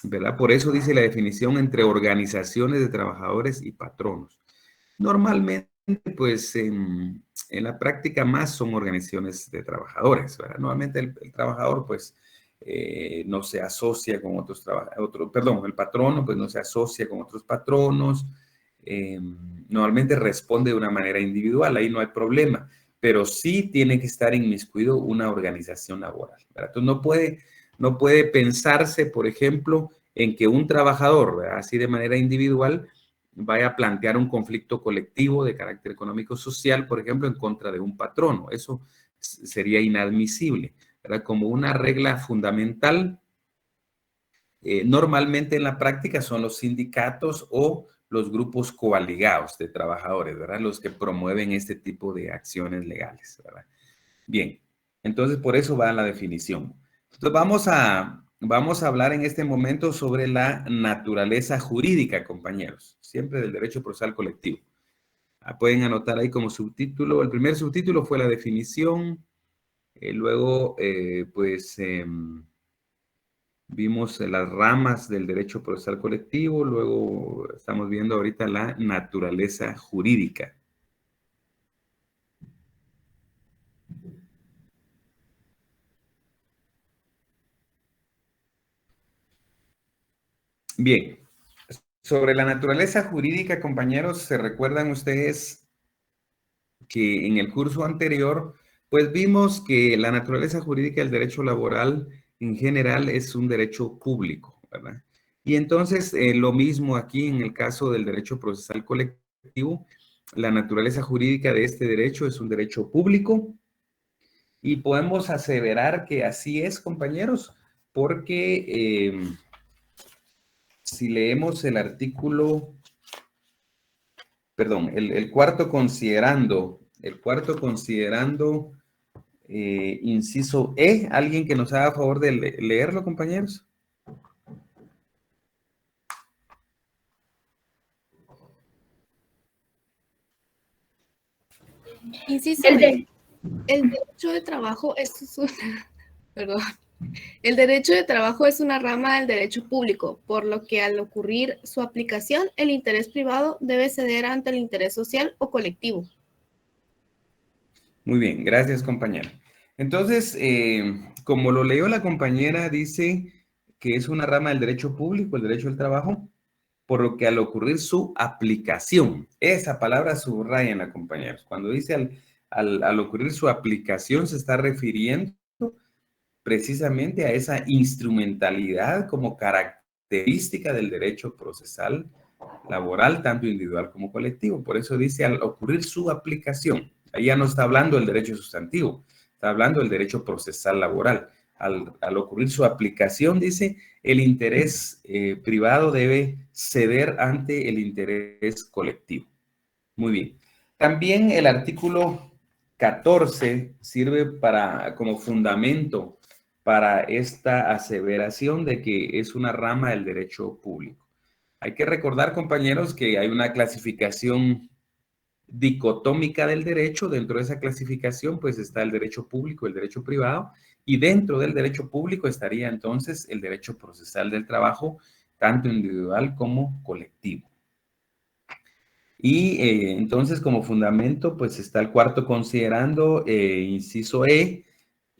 ¿verdad? Por eso dice la definición entre organizaciones de trabajadores y patronos. Normalmente, pues en la práctica más son organizaciones de trabajadores, ¿verdad? Normalmente el trabajador, pues, no se asocia con otros trabajadores, perdón, el patrono, pues no se asocia con otros patronos, normalmente responde de una manera individual, ahí no hay problema, pero sí tiene que estar inmiscuido una organización laboral, ¿verdad? Entonces no puede pensarse, por ejemplo, en que un trabajador, ¿verdad? Así de manera individual, vaya a plantear un conflicto colectivo de carácter económico-social, por ejemplo, en contra de un patrono. Eso sería inadmisible, ¿verdad? Como una regla fundamental, normalmente en la práctica son los sindicatos o los grupos coaligados de trabajadores, ¿verdad? Los que promueven este tipo de acciones legales, ¿verdad? Bien, entonces por eso va la definición. Entonces vamos a hablar en este momento sobre la naturaleza jurídica, compañeros, siempre del derecho procesal colectivo. Pueden anotar ahí como subtítulo. El primer subtítulo fue la definición. Luego, pues, vimos las ramas del derecho procesal colectivo. Luego estamos viendo ahorita la naturaleza jurídica. Bien. Sobre la naturaleza jurídica, compañeros, ¿se recuerdan ustedes que en el curso anterior, pues vimos que la naturaleza jurídica del derecho laboral en general es un derecho público, ¿verdad? Y entonces, lo mismo aquí en el caso del derecho procesal colectivo, la naturaleza jurídica de este derecho es un derecho público y podemos aseverar que así es, compañeros, porque si leemos el artículo, perdón, el cuarto considerando, inciso E, alguien que nos haga favor de leerlo, compañeros. Inciso E. El derecho de trabajo es perdón. El derecho de trabajo es una rama del derecho público, por lo que al ocurrir su aplicación, el interés privado debe ceder ante el interés social o colectivo. Muy bien, gracias compañera. Entonces, como lo leyó la compañera, dice que es una rama del derecho público, el derecho del trabajo, por lo que al ocurrir su aplicación, esa palabra subrayenla, compañeros. Cuando dice al ocurrir su aplicación, se está refiriendo precisamente a esa instrumentalidad como característica del derecho procesal laboral, tanto individual como colectivo. Por eso dice al ocurrir su aplicación. Ahí ya no está hablando del derecho sustantivo, está hablando del derecho procesal laboral. Al ocurrir su aplicación, dice, el interés privado debe ceder ante el interés colectivo. Muy bien. También el artículo 14 sirve como fundamento para esta aseveración de que es una rama del derecho público. Hay que recordar, compañeros, que hay una clasificación dicotómica del derecho. Dentro de esa clasificación, pues está el derecho público, el derecho privado, y dentro del derecho público estaría entonces el derecho procesal del trabajo, tanto individual como colectivo. Y entonces como fundamento, pues está el cuarto considerando, inciso E,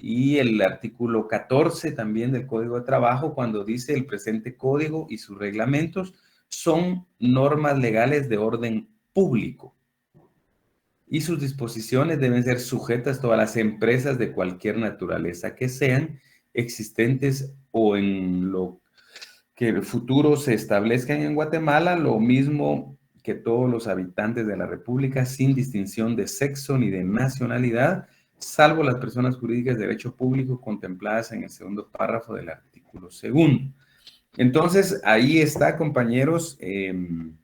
y el artículo 14 también del Código de Trabajo, cuando dice el presente código y sus reglamentos son normas legales de orden público y sus disposiciones deben ser sujetas a todas las empresas de cualquier naturaleza que sean existentes o en lo que el futuro se establezcan en Guatemala, lo mismo que todos los habitantes de la República, sin distinción de sexo ni de nacionalidad, salvo las personas jurídicas de derecho público contempladas en el segundo párrafo del artículo segundo. Entonces, ahí está, compañeros, que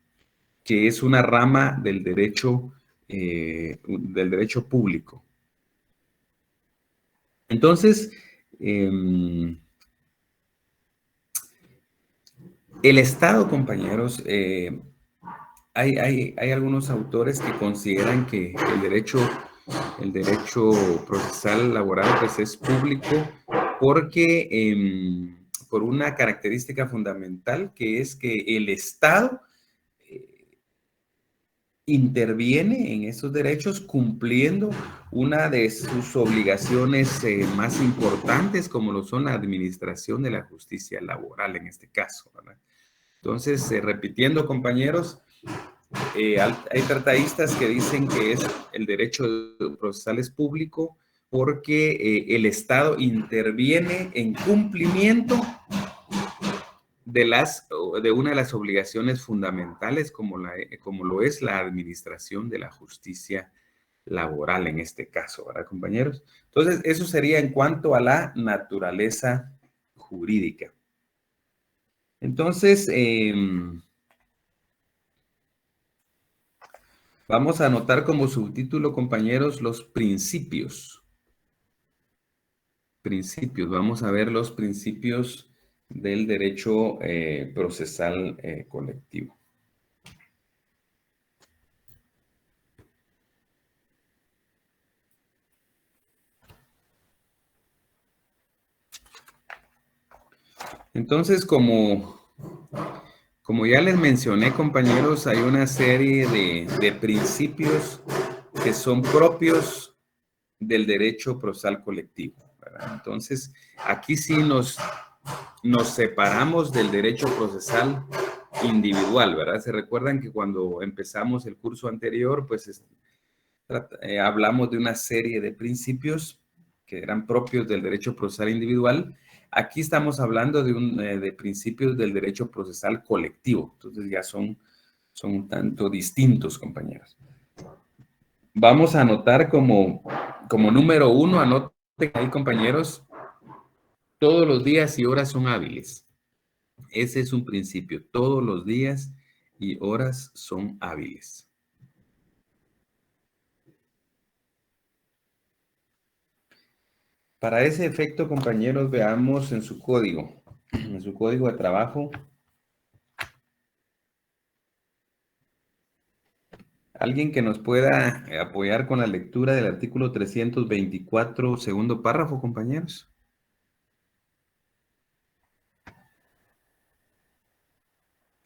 es una rama del derecho público. Entonces, el Estado, compañeros, hay algunos autores que consideran que el derecho procesal laboral pues, es público porque por una característica fundamental que es que el Estado interviene en esos derechos cumpliendo una de sus obligaciones más importantes, como lo son la administración de la justicia laboral en este caso, ¿verdad? Entonces, repitiendo, compañeros, hay tratadistas que dicen que es el derecho procesal es público porque el Estado interviene en cumplimiento de una de las obligaciones fundamentales como lo es la administración de la justicia laboral en este caso, ¿verdad, compañeros? Entonces, eso sería en cuanto a la naturaleza jurídica. Entonces, vamos a anotar como subtítulo, compañeros, los principios. Principios, vamos a ver los principios del derecho procesal colectivo. Entonces, como ya les mencioné, compañeros, hay una serie de principios que son propios del derecho procesal colectivo, ¿verdad? Entonces, aquí sí nos separamos del derecho procesal individual, ¿verdad? Se recuerdan que cuando empezamos el curso anterior, pues hablamos de una serie de principios que eran propios del derecho procesal individual. Aquí estamos hablando de principios del derecho procesal colectivo. Entonces ya son un tanto distintos, compañeros. Vamos a anotar como número 1, anoten ahí, compañeros, todos los días y horas son hábiles. Ese es un principio. Todos los días y horas son hábiles. Para ese efecto, compañeros, veamos en su código de trabajo. ¿Alguien que nos pueda apoyar con la lectura del artículo 324, segundo párrafo, compañeros?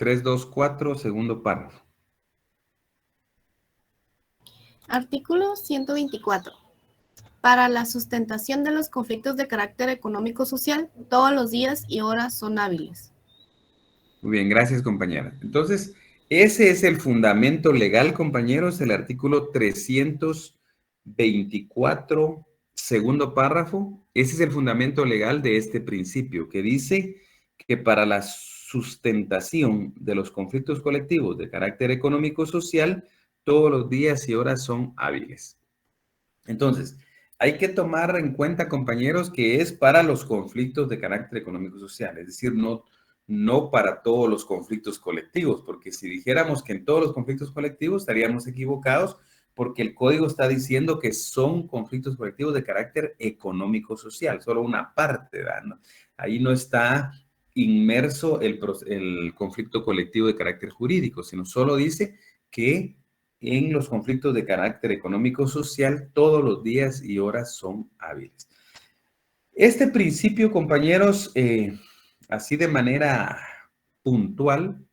324, segundo párrafo. Artículo 124. Para la sustentación de los conflictos de carácter económico-social, todos los días y horas son hábiles. Muy bien, gracias, compañera. Entonces, ese es el fundamento legal, compañeros, el artículo 324, segundo párrafo. Ese es el fundamento legal de este principio, que dice que para la sustentación de los conflictos colectivos de carácter económico-social, todos los días y horas son hábiles. Entonces, hay que tomar en cuenta, compañeros, que es para los conflictos de carácter económico-social, es decir, no para todos los conflictos colectivos, porque si dijéramos que en todos los conflictos colectivos estaríamos equivocados, porque el código está diciendo que son conflictos colectivos de carácter económico-social, solo una parte, ¿verdad? Ahí no está inmerso el conflicto colectivo de carácter jurídico, sino solo dice que en los conflictos de carácter económico-social todos los días y horas son hábiles. Este principio, compañeros, así de manera puntual,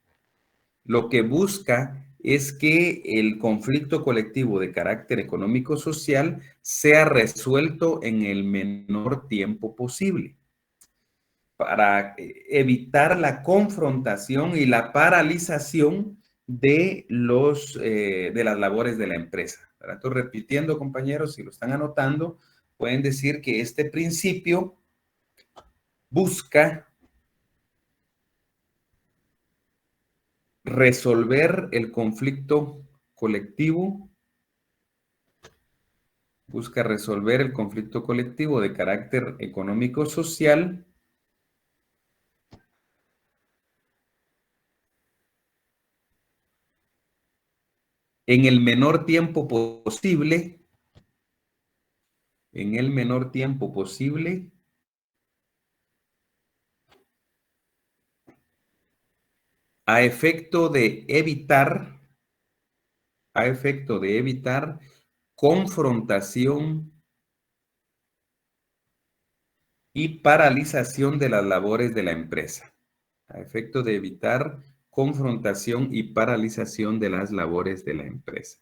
lo que busca es que el conflicto colectivo de carácter económico-social sea resuelto en el menor tiempo posible, para evitar la confrontación y la paralización de las labores de la empresa. Entonces, repitiendo, compañeros, si lo están anotando, pueden decir que este principio busca resolver el conflicto colectivo, de carácter económico-social en el menor tiempo posible, a efecto de evitar confrontación y paralización de las labores de la empresa. A efecto de evitar confrontación y paralización de las labores de la empresa.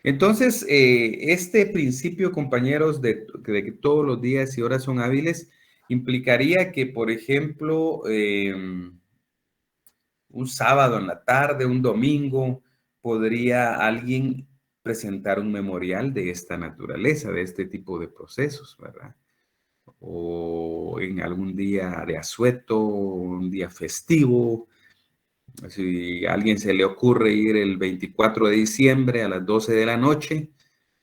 Entonces, este principio, compañeros, de que todos los días y horas son hábiles, implicaría que, por ejemplo, un sábado en la tarde, un domingo, podría alguien presentar un memorial de esta naturaleza, de este tipo de procesos, ¿verdad? O en algún día de asueto, un día festivo. Si a alguien se le ocurre ir el 24 de diciembre a las 12 de la noche,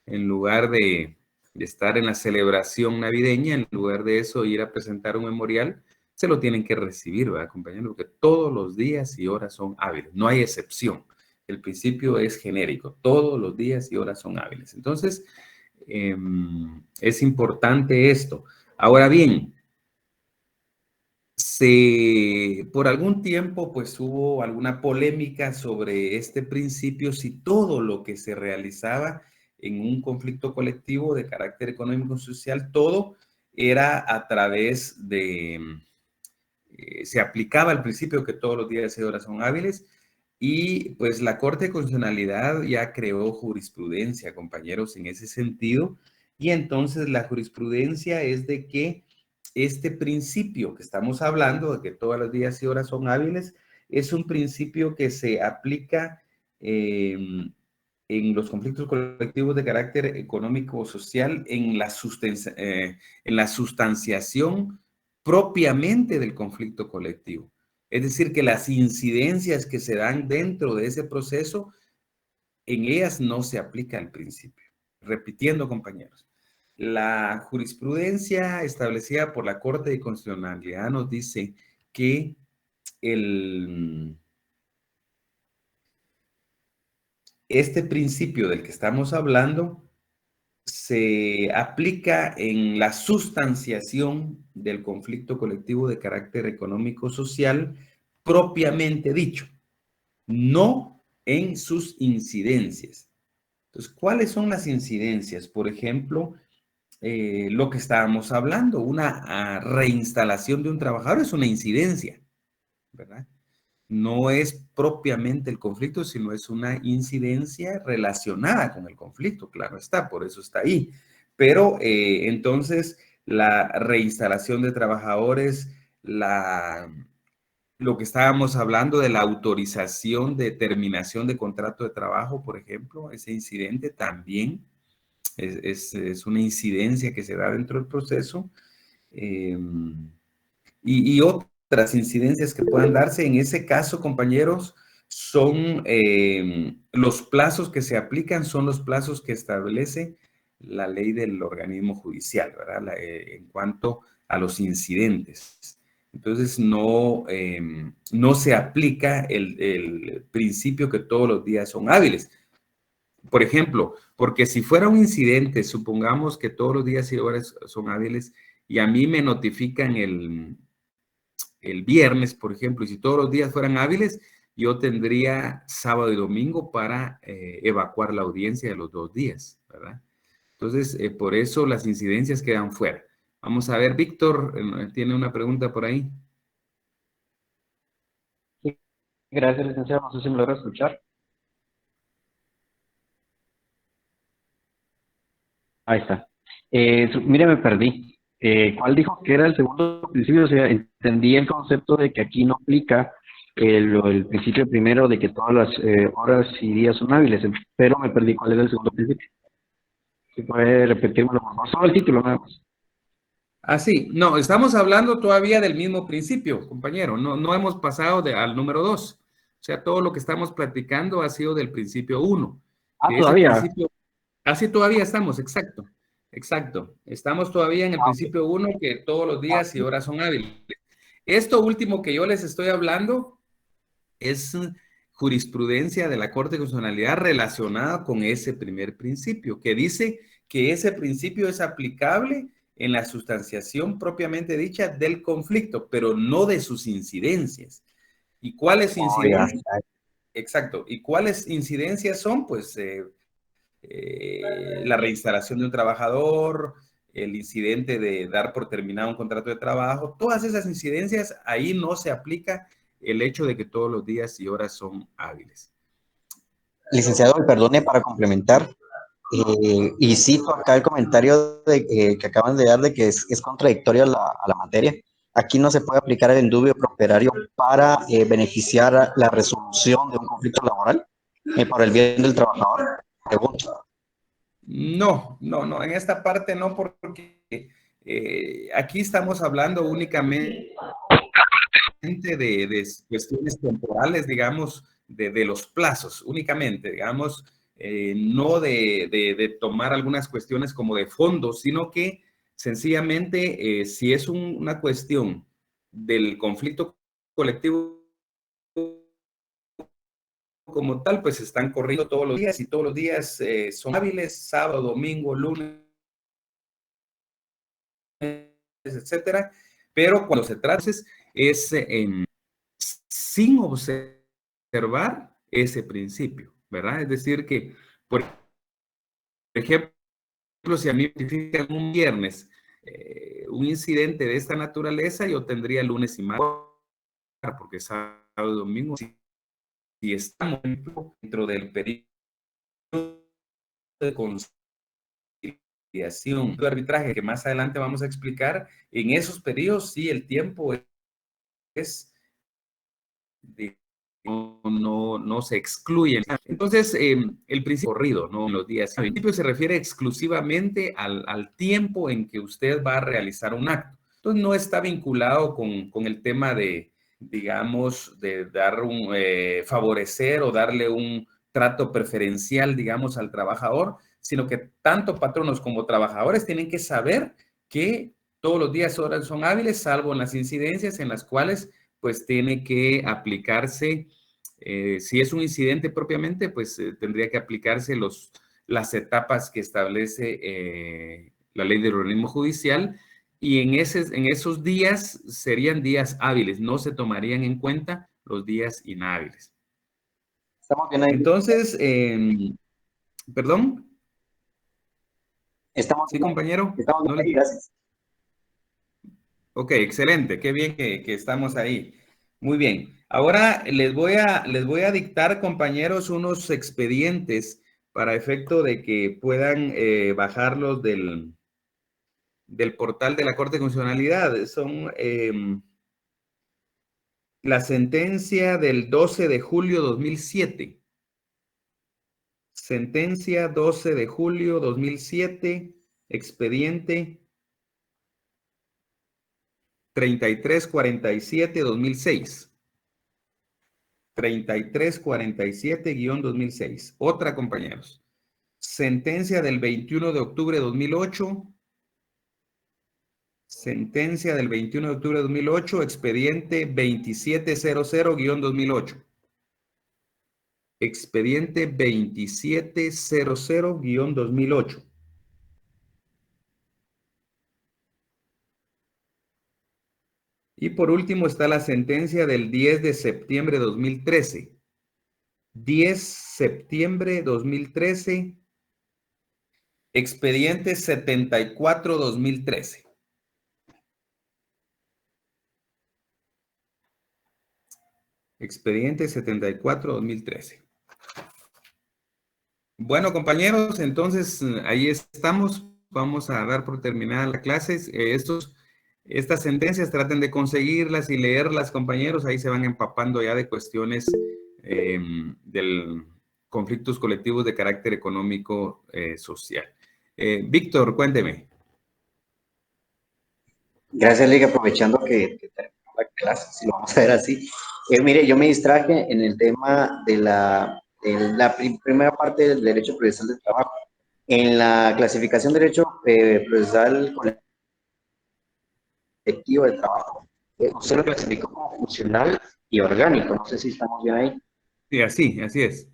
en lugar de estar en la celebración navideña, en lugar de eso ir a presentar un memorial, se lo tienen que recibir, ¿verdad, compañeros? Porque todos los días y horas son hábiles, no hay excepción. El principio es genérico, todos los días y horas son hábiles. Entonces, es importante esto. Ahora bien, por algún tiempo, pues hubo alguna polémica sobre este principio, si todo lo que se realizaba en un conflicto colectivo de carácter económico-social, todo era a través de, se aplicaba el principio que todos los días y horas son hábiles, y pues la Corte de Constitucionalidad ya creó jurisprudencia, compañeros, en ese sentido, y entonces la jurisprudencia es de que este principio que estamos hablando, de que todos los días y horas son hábiles, es un principio que se aplica en los conflictos colectivos de carácter económico o social, en la sustanciación propiamente del conflicto colectivo. Es decir, que las incidencias que se dan dentro de ese proceso, en ellas no se aplica el principio. Repitiendo, compañeros. La jurisprudencia establecida por la Corte de Constitucionalidad nos dice que este principio del que estamos hablando se aplica en la sustanciación del conflicto colectivo de carácter económico-social propiamente dicho, no en sus incidencias. Entonces, ¿cuáles son las incidencias? Por ejemplo, lo que estábamos hablando, una reinstalación de un trabajador es una incidencia, ¿verdad? No es propiamente el conflicto, sino es una incidencia relacionada con el conflicto, claro está, por eso está ahí. Pero entonces la reinstalación de trabajadores, lo que estábamos hablando de la autorización de terminación de contrato de trabajo, por ejemplo, ese incidente también es una incidencia que se da dentro del proceso. Eh, y otras incidencias que puedan darse en ese caso, compañeros, son los plazos que se aplican, son los plazos que establece la ley del organismo judicial, ¿verdad? En cuanto a los incidentes. Entonces, no se aplica el principio que todos los días son hábiles. Por ejemplo, porque si fuera un incidente, supongamos que todos los días y horas son hábiles y a mí me notifican el viernes, por ejemplo, y si todos los días fueran hábiles, yo tendría sábado y domingo para evacuar la audiencia de los 2 días, ¿verdad? Entonces, por eso las incidencias quedan fuera. Vamos a ver, Víctor, tiene una pregunta por ahí. Sí, gracias, licenciado. No sé si me logra escuchar. Ahí está. Mire, me perdí. ¿Cuál dijo que era el segundo principio? O sea, entendí el concepto de que aquí no aplica el principio primero de que todas las horas y días son hábiles, pero me perdí cuál era el segundo principio. Si puede repetírmelo, por favor. Solo el título, nada más. Ah, sí. No, estamos hablando todavía del mismo principio, compañero. No hemos pasado al número 2. O sea, todo lo que estamos platicando ha sido del principio 1. Ah, Que ese todavía. principio, así todavía estamos, exacto. Exacto. Estamos todavía en el Ok. principio 1, que todos los días y horas son hábiles. Esto último que yo les estoy hablando es jurisprudencia de la Corte de Constitucionalidad relacionada con ese primer principio, que dice que ese principio es aplicable en la sustanciación propiamente dicha del conflicto, pero no de sus incidencias. ¿Y cuáles Oh, ya. incidencias? Exacto. ¿Y cuáles incidencias son? Pues la reinstalación de un trabajador, el incidente de dar por terminado un contrato de trabajo, todas esas incidencias, ahí no se aplica el hecho de que todos los días y horas son hábiles. Licenciado, perdone para complementar, y cito acá el comentario que acaban de dar de que es contradictorio a la materia. Aquí no se puede aplicar el indubio properario para beneficiar a la resolución de un conflicto laboral por el bien del trabajador. Pregunto. No, en esta parte no, porque aquí estamos hablando únicamente de cuestiones temporales, digamos, de los plazos, únicamente, digamos, no de tomar algunas cuestiones como de fondo, sino que sencillamente si es una cuestión del conflicto colectivo como tal, pues están corriendo todos los días y todos los días son hábiles, sábado, domingo, lunes, etcétera, pero cuando se trata es sin observar ese principio, ¿verdad? Es decir que, por ejemplo, si a mí me notifican un viernes un incidente de esta naturaleza, yo tendría lunes y martes, porque sábado y domingo, si estamos dentro del periodo de conciliación, de arbitraje, que más adelante vamos a explicar, en esos periodos sí el tiempo es no se excluyen. Entonces, el principio corrido, no los días. El principio se refiere exclusivamente al tiempo en que usted va a realizar un acto. Entonces, no está vinculado con el tema de, digamos, de dar favorecer o darle un trato preferencial, digamos, al trabajador, sino que tanto patronos como trabajadores tienen que saber que todos los días horas son hábiles, salvo en las incidencias en las cuales pues tiene que aplicarse, si es un incidente propiamente, pues tendría que aplicarse las etapas que establece la ley del organismo judicial y en esos días serían días hábiles, no se tomarían en cuenta los días inhábiles. Estamos bien ahí. Entonces, perdón. Estamos Sí, bien. compañero. Estamos bien ahí, gracias. Ok, excelente, qué bien que estamos ahí. Muy bien. Ahora les voy a dictar, compañeros, unos expedientes para efecto de que puedan bajarlos del portal de la Corte de Constitucionalidad. Son la sentencia del 12 de julio 2007. Sentencia 12 de julio 2007, expediente 3347-2006. 3347-2006. Otra, compañeros. Sentencia del 21 de octubre de 2008. Sentencia del 21 de octubre de 2008, expediente 2700-2008. Expediente 2700-2008. Y por último está la sentencia del 10 de septiembre de 2013. 10 de septiembre de 2013, expediente 74-2013. Expediente 74-2013. Bueno, compañeros, entonces ahí estamos. Vamos a dar por terminada la clase. Estas sentencias traten de conseguirlas y leerlas, compañeros. Ahí se van empapando ya de cuestiones del conflictos colectivos de carácter económico social. Víctor, cuénteme. Gracias, Liga, aprovechando que terminó la clase, si lo vamos a ver así. Mire, yo me distraje en el tema de la primera parte del derecho procesal del trabajo. En la clasificación de derecho procesal colectivo de trabajo, usted lo clasificó como funcional y orgánico. No sé si estamos bien ahí. Sí, así es.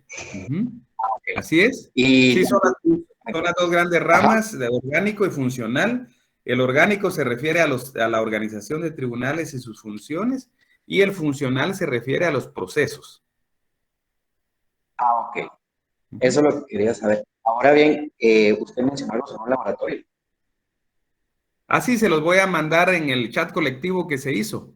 Así es. Y sí, son las dos grandes ramas, de orgánico y funcional. El orgánico se refiere a la organización de tribunales y sus funciones, y el funcional se refiere a los procesos. Ok. Eso es lo que quería saber. Ahora bien, usted mencionó algo sobre un laboratorio. Así se los voy a mandar en el chat colectivo que se hizo.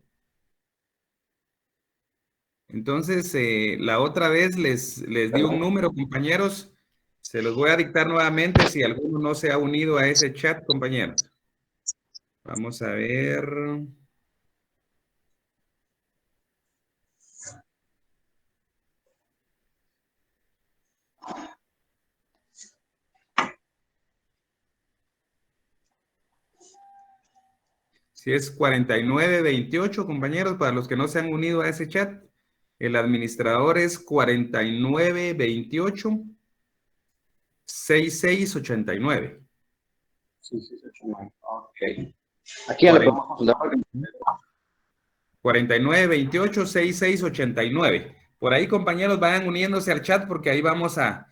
Entonces, la otra vez les di un número, compañeros. Se los voy a dictar nuevamente si alguno no se ha unido a ese chat, compañeros. Vamos a ver. Si es 4928, compañeros, para los que no se han unido a ese chat. El administrador es 4928-6689. 6689, ok. Aquí ya lo podemos consultar. 4928-6689. Por ahí, compañeros, vayan uniéndose al chat porque ahí vamos a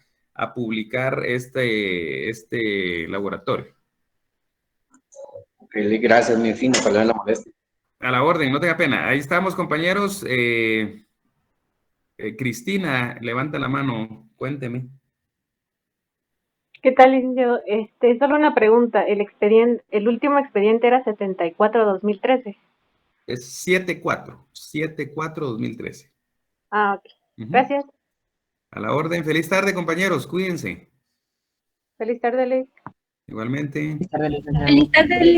publicar este laboratorio. Ok, gracias, mi fin, para la molestia. A la orden, no tenga pena. Ahí estamos, compañeros. Cristina, levanta la mano, cuénteme. ¿Qué tal, licenciado? Solo una pregunta. El último expediente era 74-2013. Es 74-2013. Ah, ok. Gracias. A la orden. Feliz tarde, compañeros. Cuídense. Feliz tarde, Ley. Igualmente. Feliz tarde.